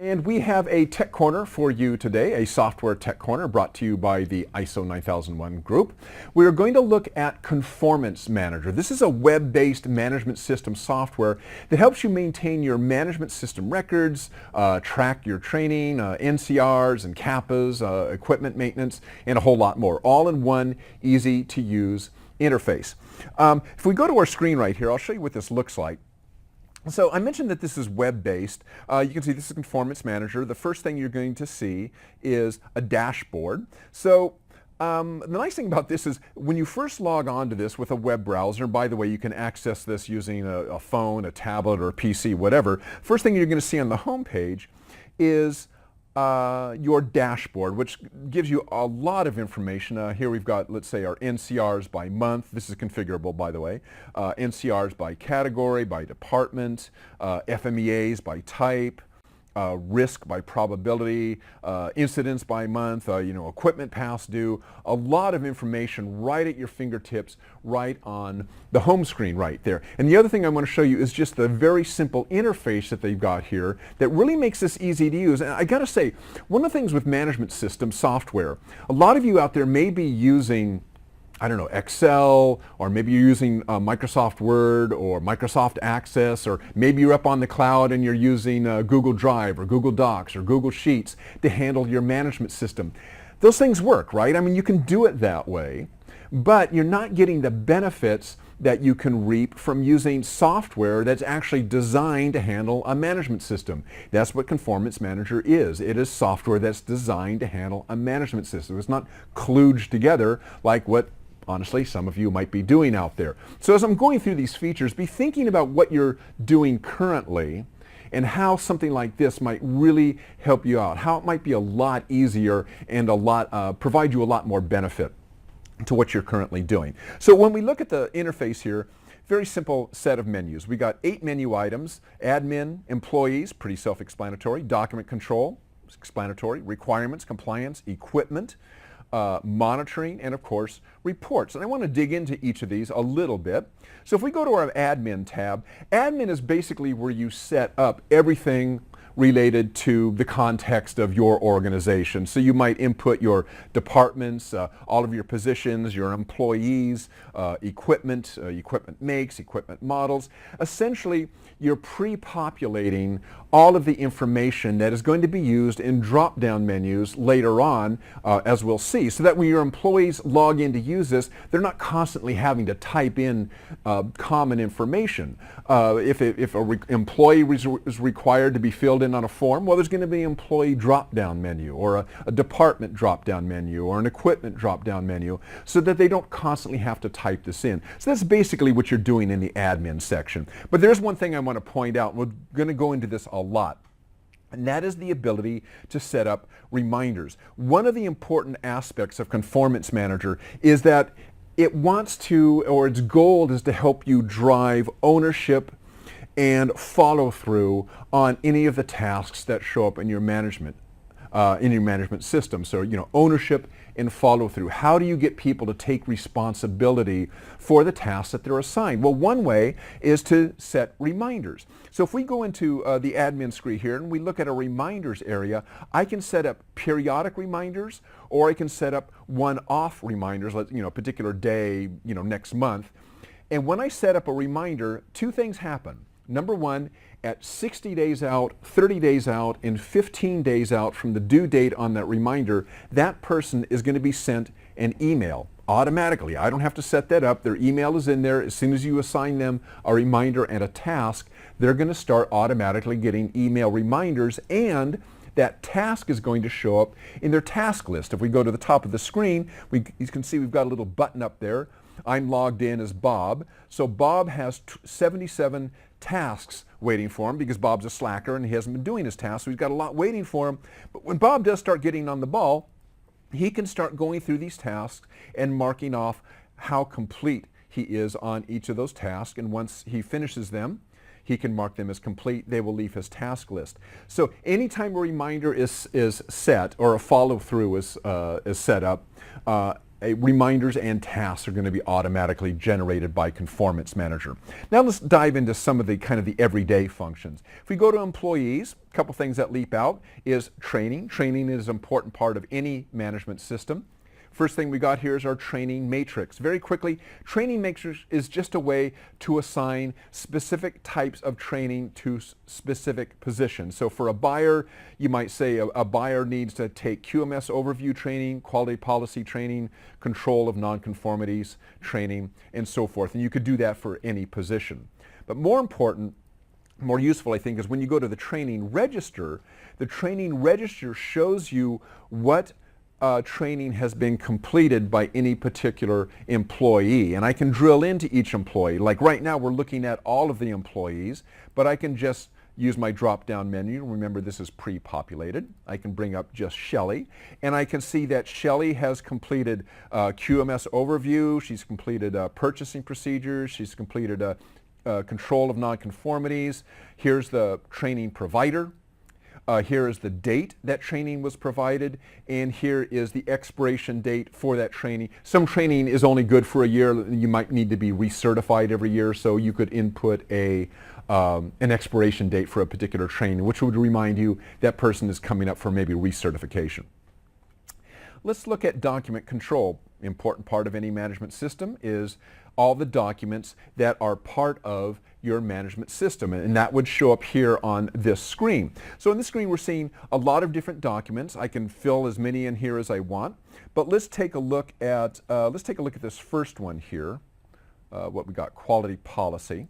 And we have a Tech Corner for you today, a Software Tech Corner brought to you by the ISO 9001 group. We are going to look at Conformance Manager. This is a web-based management system software that helps you maintain your management system records, track your training, NCRs and CAPAs, equipment maintenance, and a whole lot more, all in one easy-to-use interface. If we go to our screen right here, I'll show you what this looks like. So I mentioned that this is web-based. You can see this is Conformance Manager. The first thing you're going to see is a dashboard. So the nice thing about this is when you first log on to this with a web browser, by the way, you can access this using a phone, a tablet, or a PC, whatever. First thing you're going to see on the home page is your dashboard, which gives you a lot of information. Here we've got, let's say, our NCRs by month. This is configurable, by the way. NCRs by category, by department, FMEAs by type, risk by probability, incidents by month, equipment past due. A lot of information right at your fingertips, right on the home screen right there. And the other thing I want to show you is just the very simple interface that they've got here that really makes this easy to use. And I got to say, one of the things with management system software, a lot of you out there may be using Excel, or maybe you're using Microsoft Word or Microsoft Access, or maybe you're up on the cloud and you're using Google Drive or Google Docs or Google Sheets to handle your management system. Those things work, right? I mean, you can do it that way, but you're not getting the benefits that you can reap from using software that's actually designed to handle a management system. That's what Conformance Manager is. It is software that's designed to handle a management system. It's not kludged together like what honestly some of you might be doing out there. So as I'm going through these features, be thinking about what you're doing currently and how something like this might really help you out, how it might be a lot easier and provide you a lot more benefit to what you're currently doing. So when we look at the interface here, very simple set of menus. We got 8 menu items: admin, employees, pretty self-explanatory; document control, explanatory; requirements, compliance, equipment, monitoring, and of course reports. And I want to dig into each of these a little bit. So if we go to our admin tab, admin is basically where you set up everything related to the context of your organization. So you might input your departments, all of your positions, your employees, equipment, equipment makes, equipment models. Essentially, you're pre-populating all of the information that is going to be used in drop-down menus later on, as we'll see, so that when your employees log in to use this, they're not constantly having to type in common information. If an employee is required to be filled in on a form, well, there's going to be an employee drop-down menu, or a department drop-down menu, or an equipment drop-down menu, so that they don't constantly have to type this in. So that's basically what you're doing in the admin section. But there's one thing I want to point out. We're going to go into this a lot, and that is the ability to set up reminders. One of the important aspects of Conformance Manager is that it wants to, or its goal is to help you drive ownership and follow through on any of the tasks that show up in your management system. So, ownership and follow through. How do you get people to take responsibility for the tasks that they're assigned? Well, one way is to set reminders. So if we go into the admin screen here and we look at a reminders area, I can set up periodic reminders, or I can set up one-off reminders, like, a particular day, next month. And when I set up a reminder, 2 things happen. Number one, at 60 days out, 30 days out, and 15 days out from the due date on that reminder, that person is going to be sent an email automatically. I don't have to set that up. Their email is in there. As soon as you assign them a reminder and a task, they're going to start automatically getting email reminders, and that task is going to show up in their task list. If we go to the top of the screen, you can see we've got a little button up there. I'm logged in as Bob. So Bob has 77 tasks waiting for him because Bob's a slacker and he hasn't been doing his tasks, so he's got a lot waiting for him. But when Bob does start getting on the ball, he can start going through these tasks and marking off how complete he is on each of those tasks. And once he finishes them, he can mark them as complete. They will leave his task list. So anytime a reminder is set, or a follow-through is set up, reminders and tasks are going to be automatically generated by Conformance Manager. Now let's dive into some of the kind of the everyday functions. If we go to employees, a couple things that leap out is training. Training is an important part of any management system. First thing we got here is our training matrix. Very quickly, training matrix is just a way to assign specific types of training to specific positions. So for a buyer, you might say a buyer needs to take QMS overview training, quality policy training, control of nonconformities training, and so forth. And you could do that for any position. But more important, more useful, I think, is when you go to the training register shows you what training has been completed by any particular employee. And I can drill into each employee. Like right now we're looking at all of the employees, but I can just use my drop-down menu. Remember, this is pre-populated. I can bring up just Shelley, and I can see that Shelley has completed QMS overview, she's completed purchasing procedures, she's completed control of nonconformities. Here's the training provider. Here is the date that training was provided, and here is the expiration date for that training. Some training is only good for a year. You might need to be recertified every year, so you could input an expiration date for a particular training, which would remind you that person is coming up for maybe recertification. Let's look at document control. Important part of any management system is all the documents that are part of your management system, and that would show up here on this screen. So in this screen we're seeing a lot of different documents. I can fill as many in here as I want, but let's take a look at this first one here. What we got, quality policy.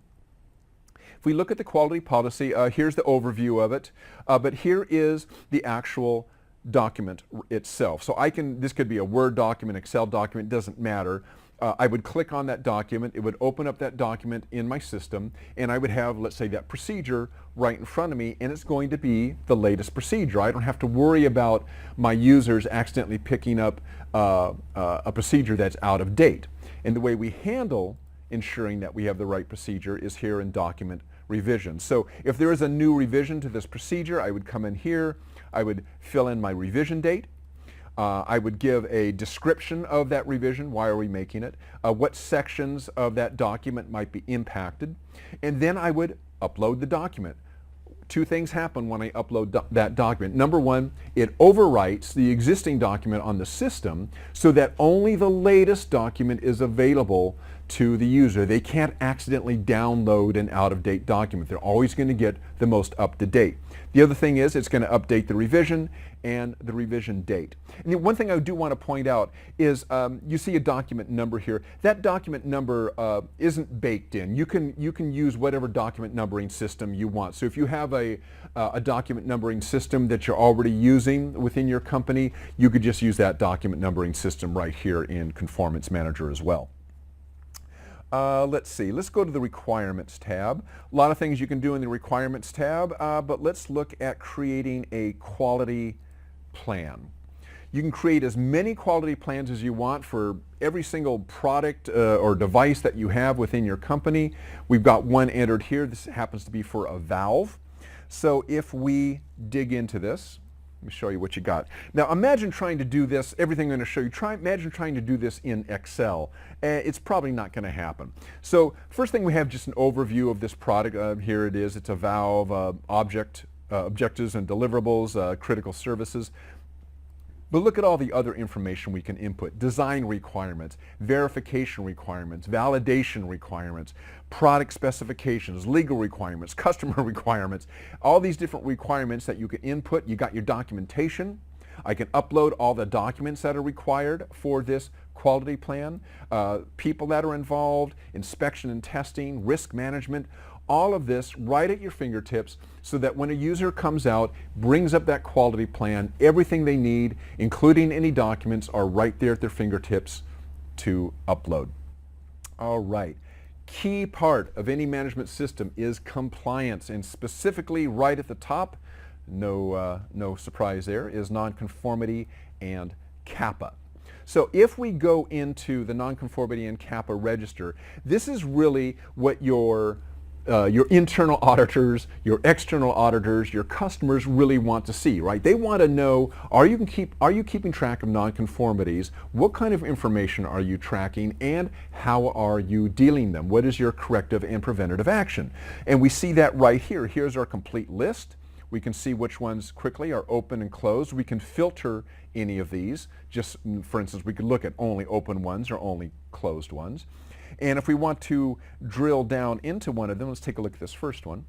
If we look at the quality policy, here's the overview of it, but here is the actual document itself. So this could be a Word document, Excel document, doesn't matter. I would click on that document, it would open up that document in my system, and I would have, let's say, that procedure right in front of me, and it's going to be the latest procedure. I don't have to worry about my users accidentally picking up a procedure that's out of date. And the way we handle ensuring that we have the right procedure is here in Document Revision. So if there is a new revision to this procedure, I would come in here, I would fill in my revision date. I would give a description of that revision. Why are we making it? What sections of that document might be impacted? And then I would upload the document. Two things happen when I upload that document. Number one, it overwrites the existing document on the system so that only the latest document is available to the user. They can't accidentally download an out-of-date document. They're always going to get the most up-to-date. The other thing is it's going to update the revision and the revision date. And the one thing I do want to point out is you see a document number here. That document number isn't baked in. You can use whatever document numbering system you want. So if you have a document numbering system that you're already using within your company, you could just use that document numbering system right here in Conformance Manager as well. Let's see, let's go to the Requirements tab. A lot of things you can do in the Requirements tab, but let's look at creating a quality plan. You can create as many quality plans as you want for every single product or device that you have within your company. We've got one entered here. This happens to be for a valve. So if we dig into this, let me show you what you got. Now imagine trying to do this, everything I'm going to show you, imagine trying to do this in Excel. It's probably not going to happen. So first thing we have just an overview of this product. Here it is, it's a valve, objectives and deliverables, critical services. But look at all the other information we can input. Design requirements, verification requirements, validation requirements, product specifications, legal requirements, customer requirements, all these different requirements that you can input. You got your documentation. I can upload all the documents that are required for this quality plan, people that are involved, inspection and testing, risk management, all of this right at your fingertips so that when a user comes out, brings up that quality plan, everything they need, including any documents, are right there at their fingertips to upload. All right. Key part of any management system is compliance, and specifically right at the top, no surprise there, is nonconformity and CAPA. So if we go into the nonconformity and CAPA register, this is really what your your internal auditors, your external auditors, your customers really want to see, right? They want to know, are you keeping track of nonconformities? What kind of information are you tracking, and how are you dealing them? What is your corrective and preventative action? And we see that right here. Here's our complete list. We can see which ones quickly are open and closed. We can filter any of these. Just, for instance, we could look at only open ones or only closed ones. And if we want to drill down into one of them, let's take a look at this first one.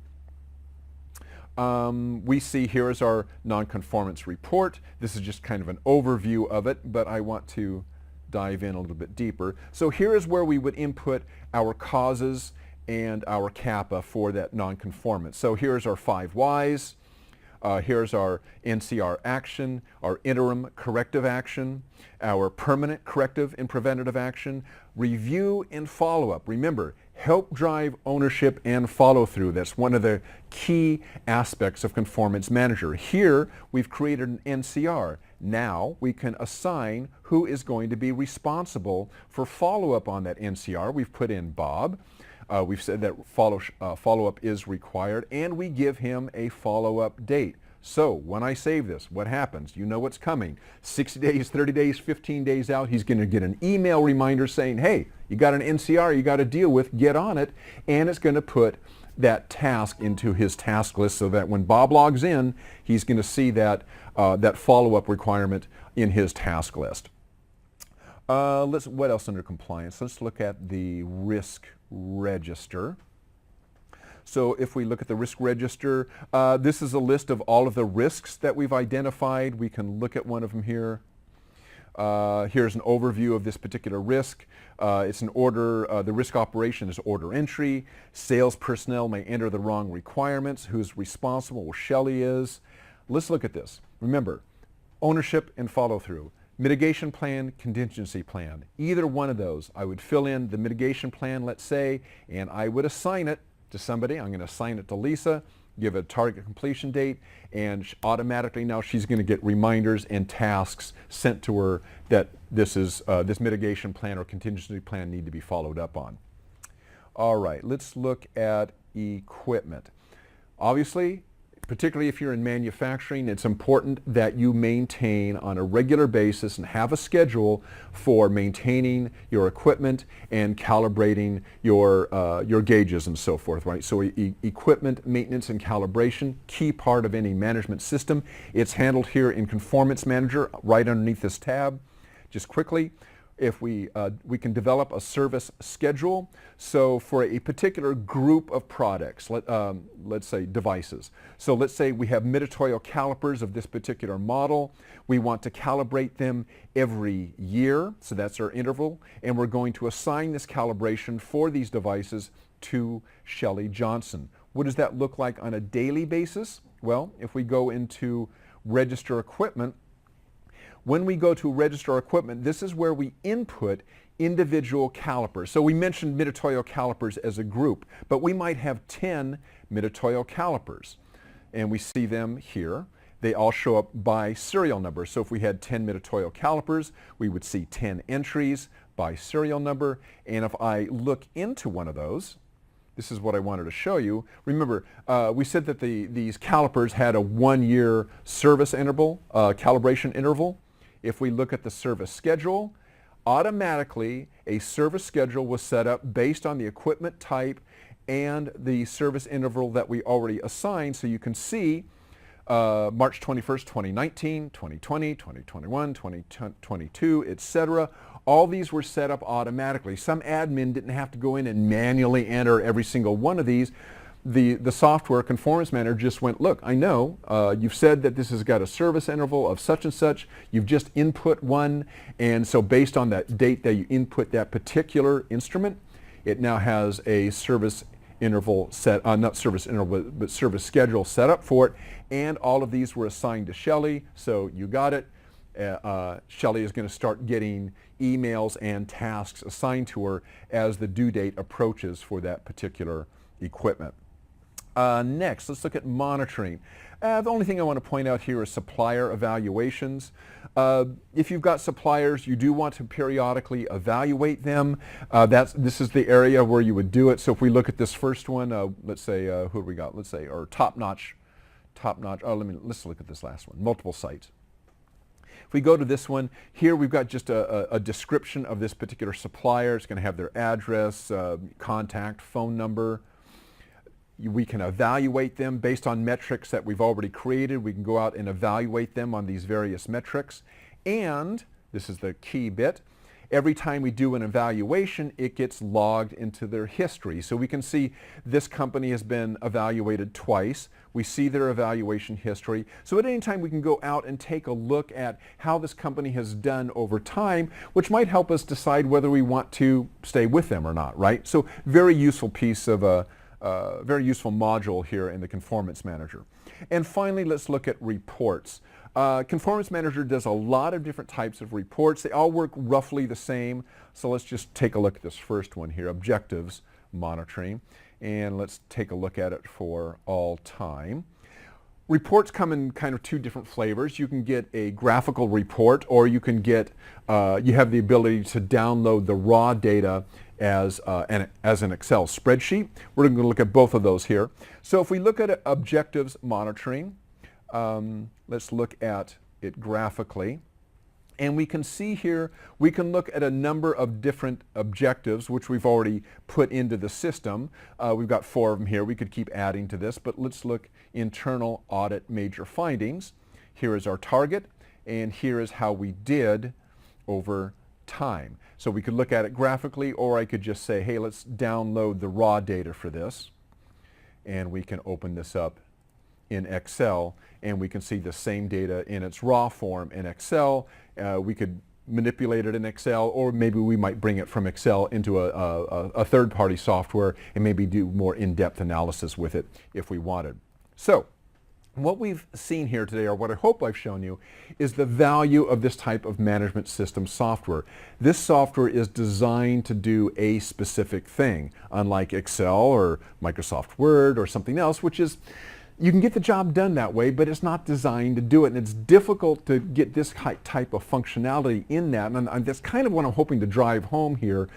We see here is our nonconformance report. This is just kind of an overview of it, but I want to dive in a little bit deeper. So here is where we would input our causes and our kappa for that nonconformance. So here's our 5 whys. Here's our NCR action, our interim corrective action, our permanent corrective and preventative action, review and follow-up. Remember, help drive ownership and follow-through. That's one of the key aspects of Conformance Manager. Here, we've created an NCR. Now, we can assign who is going to be responsible for follow-up on that NCR. We've put in Bob. We've said that follow-up is required, and we give him a follow-up date. So when I save this, what happens? You know what's coming. 60 days, 30 days, 15 days out, he's going to get an email reminder saying, hey, you got an NCR you got to deal with, get on it, and it's going to put that task into his task list so that when Bob logs in, he's going to see that, that follow-up requirement in his task list. What else under compliance? Let's look at the risk register. So if we look at the risk register, this is a list of all of the risks that we've identified. We can look at one of them here. Here's an overview of this particular risk. It's an order, the risk operation is order entry. Sales personnel may enter the wrong requirements. Who's responsible? Well, Shelley is. Let's look at this. Remember, ownership and follow-through. Mitigation plan, contingency plan. Either one of those. I would fill in the mitigation plan, let's say, and I would assign it to somebody. I'm going to assign it to Lisa, give a target completion date, and automatically now she's going to get reminders and tasks sent to her that this mitigation plan or contingency plan need to be followed up on. All right, let's look at equipment. Obviously, particularly if you're in manufacturing, it's important that you maintain on a regular basis and have a schedule for maintaining your equipment and calibrating your gauges and so forth, right? So equipment maintenance and calibration, key part of any management system. It's handled here in Conformance Manager right underneath this tab. Just quickly, if we can develop a service schedule. So for a particular group of products, let's say devices. So let's say we have mid-toil calipers of this particular model. We want to calibrate them every year, so that's our interval, and we're going to assign this calibration for these devices to Shelley Johnson. What does that look like on a daily basis? Well, if we go into register equipment, when we go to register equipment, this is where we input individual calipers. So we mentioned mid-toil calipers as a group, but we might have 10 mid-toil calipers, and we see them here. They all show up by serial number. So if we had 10 mid-toil calipers, we would see 10 entries by serial number, and if I look into one of those, this is what I wanted to show you. Remember, we said that these calipers had a 1-year service interval, calibration interval. If we look at the service schedule, automatically a service schedule was set up based on the equipment type and the service interval that we already assigned. So you can see March 21st, 2019, 2020, 2021, 2022, etc. All these were set up automatically. Some admin didn't have to go in and manually enter every single one of these. The software Conformance Manager just went, look, I know you've said that this has got a service interval of such and such. You've just input one, and so based on that date that you input that particular instrument, it now has a service interval set, not service interval, but service schedule set up for it, and all of these were assigned to Shelley, so you got it. Shelley is going to start getting emails and tasks assigned to her as the due date approaches for that particular equipment. Next, let's look at monitoring. The only thing I want to point out here is supplier evaluations. If you've got suppliers, you do want to periodically evaluate them. This is the area where you would do it. So if we look at this first one, let's say, who do we got? Let's say, or top notch. Oh, let's look at this last one, multiple sites. If we go to this one, here we've got just a description of this particular supplier. It's going to have their address, contact, phone number. We can evaluate them based on metrics that we've already created. We can go out and evaluate them on these various metrics. And, this is the key bit, every time we do an evaluation, it gets logged into their history. So we can see this company has been evaluated twice. We see their evaluation history. So at any time we can go out and take a look at how this company has done over time, which might help us decide whether we want to stay with them or not, right? So very useful piece of a very useful module here in the Conformance Manager. And finally, let's look at reports. Conformance Manager does a lot of different types of reports. They all work roughly the same. So let's just take a look at this first one here, objectives monitoring. And let's take a look at it for all time. Reports come in kind of two different flavors. You can get a graphical report, or you can get, you have the ability to download the raw data as an Excel spreadsheet. We're going to look at both of those here. So if we look at objectives monitoring, let's look at it graphically. And we can see here, we can look at a number of different objectives, which we've already put into the system. We've got 4 of them here. We could keep adding to this, but let's look internal audit major findings. Here is our target, and here is how we did over time. So we could look at it graphically, or I could just say, hey, let's download the raw data for this. And we can open this up in Excel, and we can see the same data in its raw form in Excel. We could manipulate it in Excel, or maybe we might bring it from Excel into a third-party software and maybe do more in-depth analysis with it if we wanted. So what we've seen here today, or what I hope I've shown you, is the value of this type of management system software. This software is designed to do a specific thing, unlike Excel or Microsoft Word or something else, which is, you can get the job done that way, but it's not designed to do it. And it's difficult to get this type of functionality in that. And that's kind of what I'm hoping to drive home here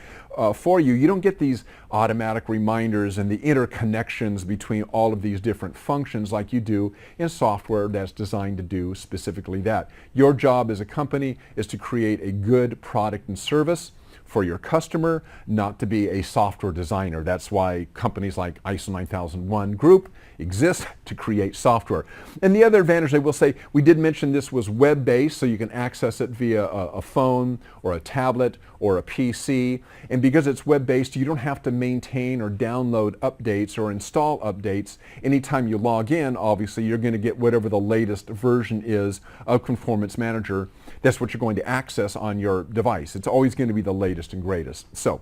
for you. You don't get these automatic reminders and the interconnections between all of these different functions like you do in software that's designed to do specifically that. Your job as a company is to create a good product and service for your customer, not to be a software designer. That's why companies like ISO 9001 Group exist, to create software. And the other advantage I will say, we did mention this was web-based, so you can access it via a phone or a tablet or a PC. And because it's web-based, you don't have to maintain or download updates or install updates. Anytime you log in, obviously, you're going to get whatever the latest version is of Conformance Manager. That's what you're going to access on your device. It's always going to be the latest and greatest. So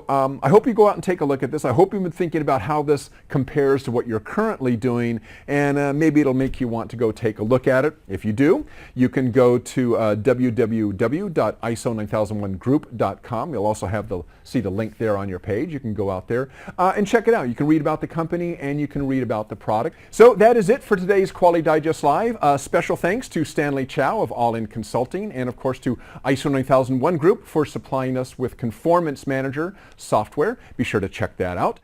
I hope you go out and take a look at this. I hope you've been thinking about how this compares to what you're currently doing, and maybe it'll make you want to go take a look at it. If you do, you can go to www.iso9001group.com. You'll also see the link there on your page. You can go out there and check it out. You can read about the company and you can read about the product. So that is it for today's Quality Digest Live. Special thanks to Stanley Chow of All In Consulting, and of course to ISO 9001 Group for supplying us with Conformance Manager software. Be sure to check that out.